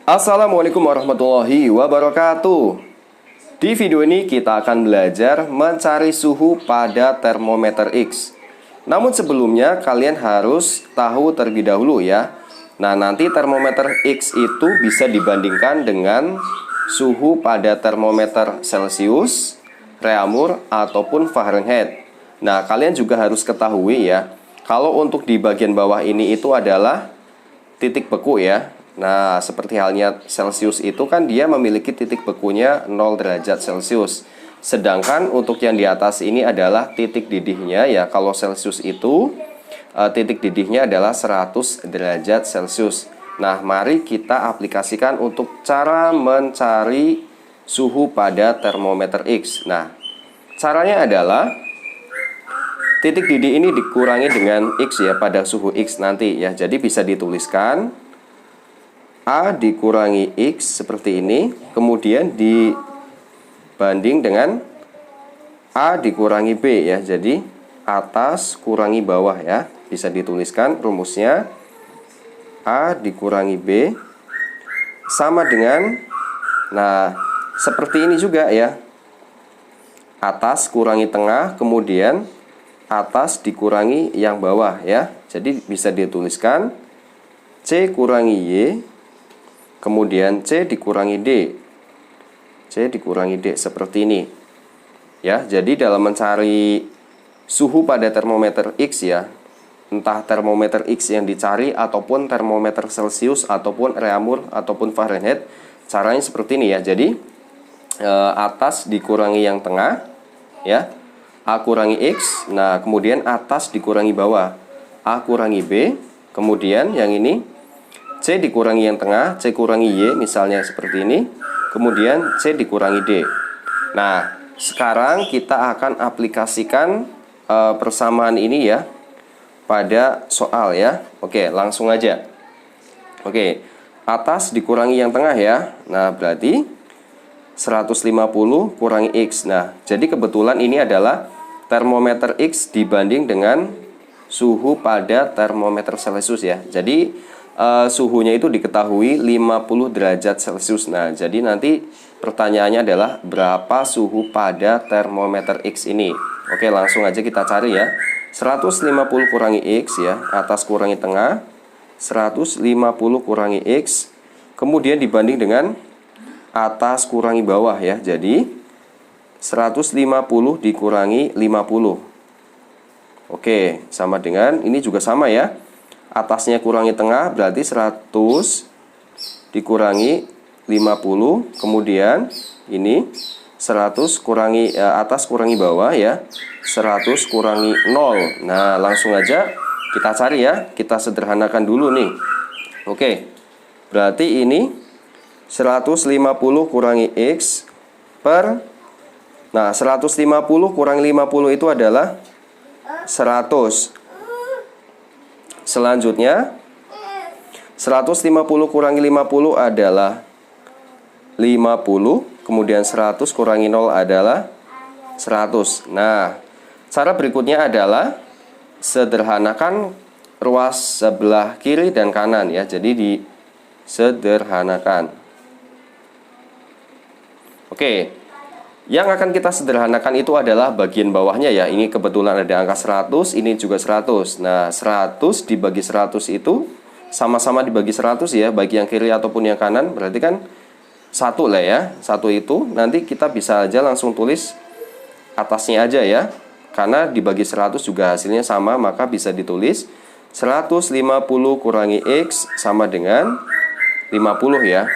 Assalamualaikum warahmatullahi wabarakatuh. Di video ini kita akan belajar mencari suhu pada termometer X. Namun sebelumnya kalian harus tahu terlebih dahulu ya. Nah, nanti termometer X itu bisa dibandingkan dengan suhu pada termometer Celcius, Reaumur, ataupun Fahrenheit. Nah, kalian juga harus ketahui ya, kalau untuk di bagian bawah ini itu adalah titik beku ya. Nah, seperti halnya Celcius itu kan dia memiliki titik bekunya 0 derajat Celcius. Sedangkan untuk yang di atas ini adalah titik didihnya ya. Kalau Celcius itu titik didihnya adalah 100 derajat Celcius. Nah, mari kita aplikasikan untuk cara mencari suhu pada termometer X. Nah, caranya adalah titik didih ini dikurangi dengan X ya pada suhu X nanti ya. Jadi bisa dituliskan A dikurangi X seperti ini, kemudian dibanding dengan A dikurangi B ya. Jadi atas kurangi bawah ya. Bisa dituliskan rumusnya A dikurangi B sama dengan, nah seperti ini juga ya. Atas kurangi tengah, kemudian atas dikurangi yang bawah ya. Jadi bisa dituliskan C kurangi Y, kemudian C dikurangi D. C dikurangi D seperti ini. Ya, jadi dalam mencari suhu pada termometer X ya, entah termometer X yang dicari ataupun termometer Celcius ataupun Reaumur ataupun Fahrenheit, caranya seperti ini ya. Jadi atas dikurangi yang tengah ya. A kurangi X. Nah, kemudian atas dikurangi bawah. A kurangi B. Kemudian yang ini C dikurangi yang tengah, C kurangi Y, misalnya seperti ini. Kemudian C dikurangi D. Nah, sekarang kita akan aplikasikan persamaan ini ya pada soal ya. Oke, langsung aja. Oke, atas dikurangi yang tengah ya. Nah, berarti 150 kurangi X. Nah, jadi kebetulan ini adalah termometer X dibanding dengan suhu pada termometer Celcius ya. Jadi suhunya itu diketahui 50 derajat Celcius. Nah, jadi nanti pertanyaannya adalah berapa suhu pada termometer X ini. Oke, langsung aja kita cari ya. 150 kurangi X ya, atas kurangi tengah. 150 kurangi X, kemudian dibanding dengan atas kurangi bawah ya. Jadi 150 dikurangi 50. Oke, sama dengan ini juga sama ya. Atasnya kurangi tengah berarti 100 dikurangi 50. Kemudian ini 100 kurangi atas kurangi bawah ya. 100 kurangi 0. Nah, langsung aja kita cari ya. Kita sederhanakan dulu nih. Oke. Berarti ini 150 kurangi X per, nah 150 kurangi 50 itu adalah 100. Selanjutnya 150 kurangi 50 adalah 50. Kemudian 100 kurangi 0 adalah 100. Nah, cara berikutnya adalah sederhanakan ruas sebelah kiri dan kanan ya. Jadi disederhanakan. Oke, yang akan kita sederhanakan itu adalah bagian bawahnya ya. Ini kebetulan ada angka 100, ini juga 100. Nah, 100 dibagi 100 itu sama-sama dibagi 100 ya, bagi yang kiri ataupun yang kanan. Berarti kan 1 lah ya. 1 itu nanti kita bisa aja langsung tulis atasnya aja ya. Karena dibagi 100 juga hasilnya sama, maka bisa ditulis 150 kurangi X sama dengan 50 ya.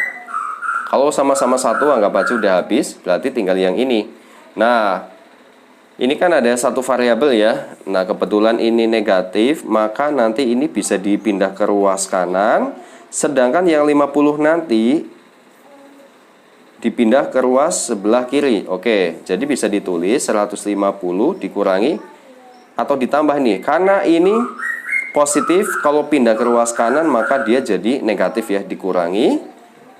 Kalau sama-sama 1 anggap aja udah habis, berarti tinggal yang ini. Nah, ini kan ada satu variabel ya. Nah, kebetulan ini negatif, maka nanti ini bisa dipindah ke ruas kanan. Sedangkan yang 50 nanti dipindah ke ruas sebelah kiri. Oke, jadi bisa ditulis 150 dikurangi atau ditambah nih. Karena ini positif, kalau pindah ke ruas kanan maka dia jadi negatif ya. Dikurangi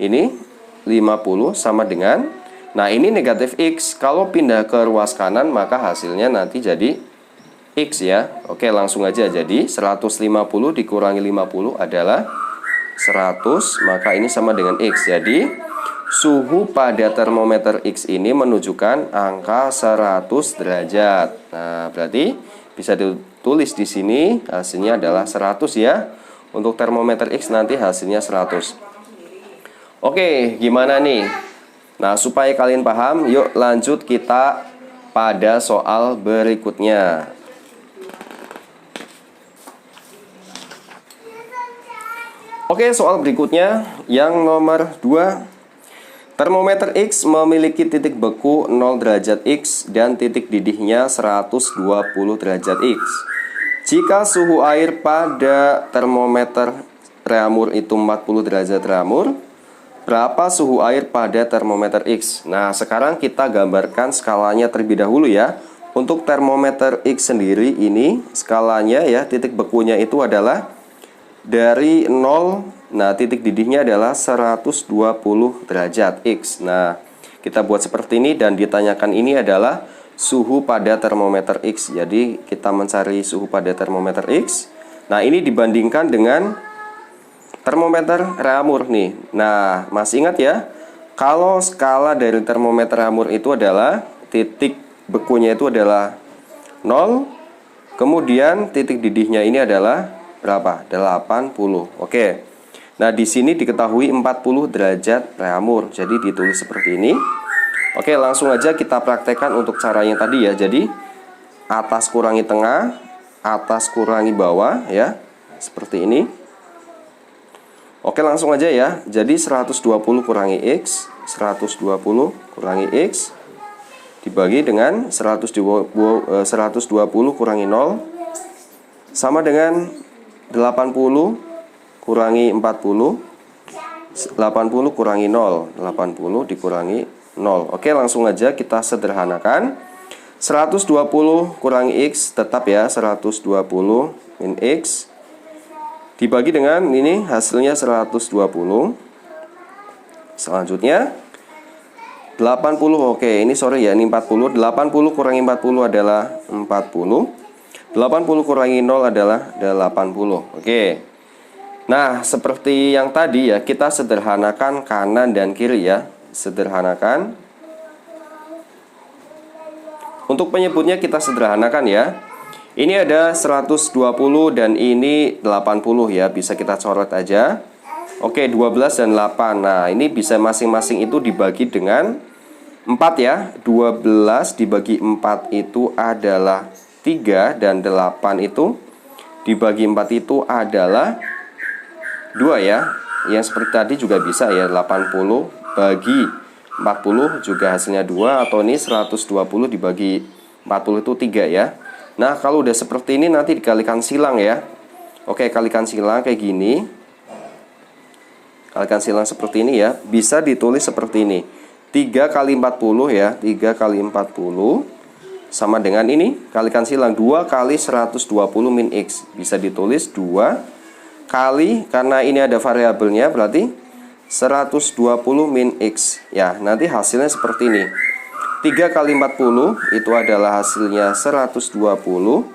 ini 50 sama dengan, nah ini negatif X. Kalau pindah ke ruas kanan maka hasilnya nanti jadi X ya. Oke, langsung aja. Jadi 150 dikurangi 50 adalah 100, maka ini sama dengan X. Jadi suhu pada termometer X ini menunjukkan angka 100 derajat. Nah, berarti bisa ditulis di sini hasilnya adalah 100 ya. Untuk termometer X nanti hasilnya 100. Oke, gimana nih? Nah, supaya kalian paham, yuk lanjut kita pada soal berikutnya. Oke, soal berikutnya yang nomor 2. Termometer X memiliki titik beku 0 derajat X dan titik didihnya 120 derajat X. Jika suhu air pada termometer reamur itu 40 derajat reamur, berapa suhu air pada termometer X? Nah, sekarang kita gambarkan skalanya terlebih dahulu ya. Untuk termometer X sendiri ini skalanya ya, titik bekunya itu adalah dari 0, nah titik didihnya adalah 120 derajat X. Nah, kita buat seperti ini dan ditanyakan ini adalah suhu pada termometer X. Jadi, kita mencari suhu pada termometer X. Nah, ini dibandingkan dengan termometer reamur nih. Nah, masih ingat ya? Kalau skala dari termometer reamur itu adalah titik bekunya itu adalah 0, kemudian titik didihnya ini adalah berapa? 80. Oke. Nah, di sini diketahui 40 derajat reamur. Jadi ditulis seperti ini. Oke, langsung aja kita praktekkan untuk cara yang tadi ya. Jadi atas kurangi tengah, atas kurangi bawah ya. Seperti ini. Oke, langsung aja ya. Jadi 120 kurangi X, 120 kurangi X dibagi dengan 120 kurangi 0 sama dengan 80 kurangi 40, 80 kurangi 0, 80 dikurangi 0. Oke, langsung aja kita sederhanakan. 120 kurangi X tetap ya, 120 min X dibagi dengan ini hasilnya 120. Selanjutnya 80. Oke, ini sorry ya, ini 40. 80 kurangi 40 adalah 40. 80 kurangi 0 adalah 80. Oke. Nah, seperti yang tadi ya, kita sederhanakan kanan dan kiri ya. Sederhanakan. Untuk penyebutnya kita sederhanakan ya. Ini ada 120 dan ini 80 ya. Bisa kita coret aja. Oke, 12 dan 8. Nah, ini bisa masing-masing itu dibagi dengan 4 ya. 12 dibagi 4 itu adalah 3 dan 8 itu dibagi 4 itu adalah 2 ya. Yang seperti tadi juga bisa ya, 80 bagi 40 juga hasilnya 2, atau ini 120 dibagi 40 itu 3 ya. Nah, kalau udah seperti ini nanti dikalikan silang ya. Oke, kalikan silang kayak gini. Kalikan silang seperti ini ya. Bisa ditulis seperti ini. 3 kali 40 ya, 3 kali 40 sama dengan ini, kalikan silang 2 kali 120 min X. Bisa ditulis 2 kali, karena ini ada variabelnya, berarti 120 min X. Ya, nanti hasilnya seperti ini. 3 kali 40 itu adalah hasilnya 120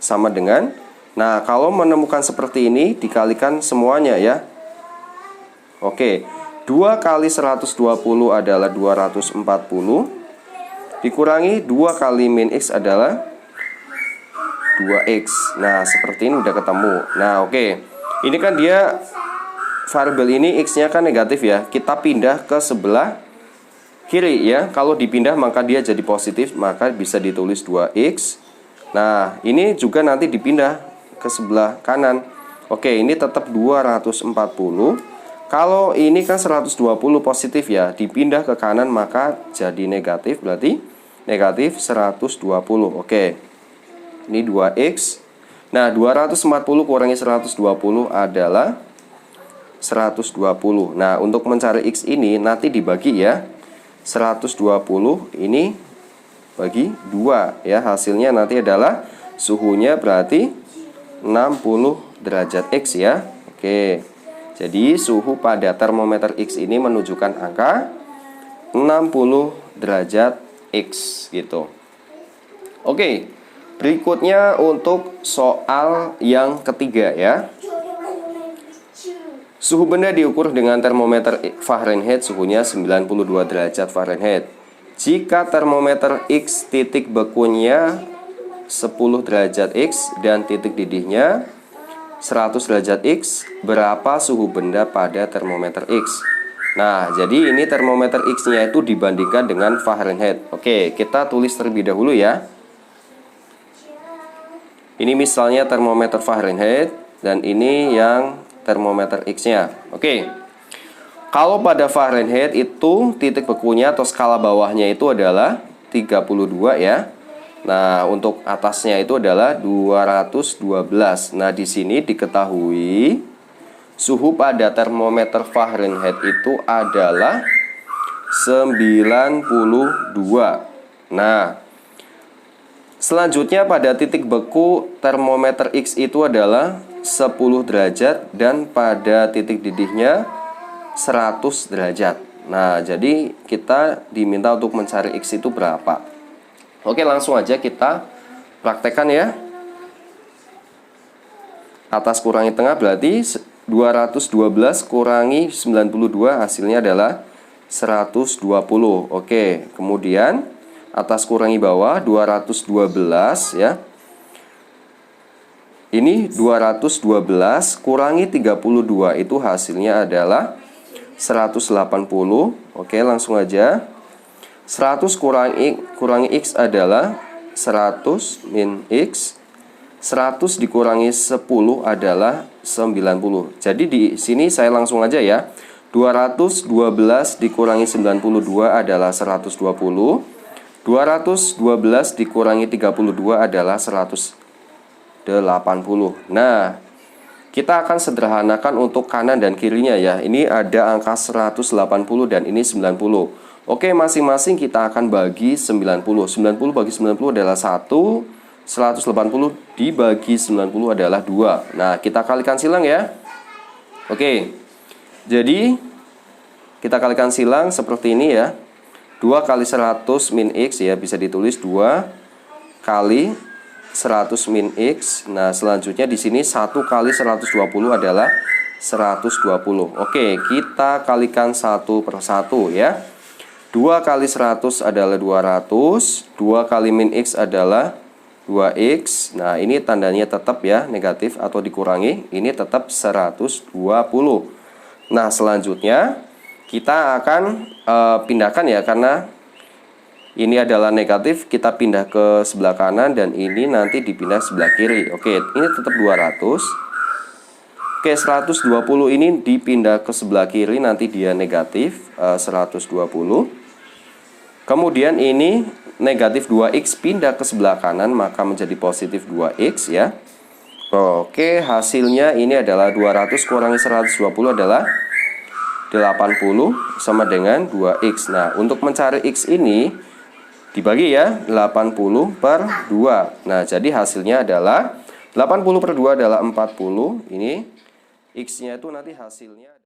sama dengan. Nah, kalau menemukan seperti ini dikalikan semuanya ya. Oke, 2 kali 120 adalah 240 dikurangi 2 kali min X adalah 2X. Nah, seperti ini udah ketemu. Nah, oke. Ini kan dia variabel ini X-nya kan negatif ya. Kita pindah ke sebelah kiri ya. Kalau dipindah maka dia jadi positif, maka bisa ditulis 2X. Nah, ini juga nanti dipindah ke sebelah kanan. Oke, ini tetap 240. Kalau ini kan 120 positif ya, dipindah ke kanan maka jadi negatif, berarti negatif 120. Oke. Ini 2X. Nah, 240 kurangi 120 adalah 120. Nah, untuk mencari X ini nanti dibagi ya. 120 ini bagi 2 ya. Hasilnya nanti adalah suhunya berarti 60 derajat X ya. Oke. Jadi suhu pada termometer X ini menunjukkan angka 60 derajat X gitu. Oke, berikutnya untuk soal yang ketiga ya. Suhu benda diukur dengan termometer Fahrenheit, suhunya 92 derajat Fahrenheit. Jika termometer X titik bekunya 10 derajat X dan titik didihnya 100 derajat X, berapa suhu benda pada termometer X? Nah, jadi ini termometer X-nya itu dibandingkan dengan Fahrenheit. Oke, kita tulis terlebih dahulu ya. Ini misalnya termometer Fahrenheit dan ini yang termometer X-nya. Oke. Kalau pada Fahrenheit itu titik bekunya atau skala bawahnya itu adalah 32 ya. Nah, untuk atasnya itu adalah 212. Nah, di sini diketahui suhu pada termometer Fahrenheit itu adalah 92. Nah, selanjutnya pada titik beku termometer X itu adalah 10 derajat dan pada titik didihnya 100 derajat. Nah, jadi kita diminta untuk mencari X itu berapa. Oke, langsung aja kita praktekkan ya. Atas kurangi tengah berarti 212 kurangi 92 hasilnya adalah 120. Oke, kemudian atas kurangi bawah 212 ya. Ini 212 kurangi 32 itu hasilnya adalah 180. Oke, langsung aja. 100 kurangi X adalah 100 min X. 100 dikurangi 10 adalah 90. Jadi di sini saya langsung aja ya. 212 dikurangi 92 adalah 120. 212 dikurangi 32 adalah 180. Nah, kita akan sederhanakan untuk kanan dan kirinya ya. Ini ada angka 180 dan ini 90. Oke, masing-masing kita akan bagi 90. 90 bagi 90 adalah 1. 180 dibagi 90 adalah 2. Nah, kita kalikan silang ya. Oke. Jadi, kita kalikan silang seperti ini ya. 2 kali 100 min X ya, bisa ditulis 2 kali 100 min X. Nah, selanjutnya di sini 1 kali 120 adalah 120. Oke, kita kalikan satu per satu ya. 2 kali 100 adalah 200. 2 kali min X adalah 2X. Nah, ini tandanya tetap ya, negatif atau dikurangi. Ini tetap 120. Nah, selanjutnya kita akan pindahkan ya, karena ini adalah negatif, kita pindah ke sebelah kanan dan ini nanti dipindah sebelah kiri. Oke, ini tetap 200. Oke, 120 ini dipindah ke sebelah kiri, nanti dia negatif 120. Kemudian ini negatif 2X pindah ke sebelah kanan, maka menjadi positif 2X ya. Oke, hasilnya ini adalah 200 kurangi 120 adalah 80 sama dengan 2X. Nah, untuk mencari X ini dibagi ya, 80 per 2. Nah, jadi hasilnya adalah 80 per 2 adalah 40. Ini X-nya itu nanti hasilnya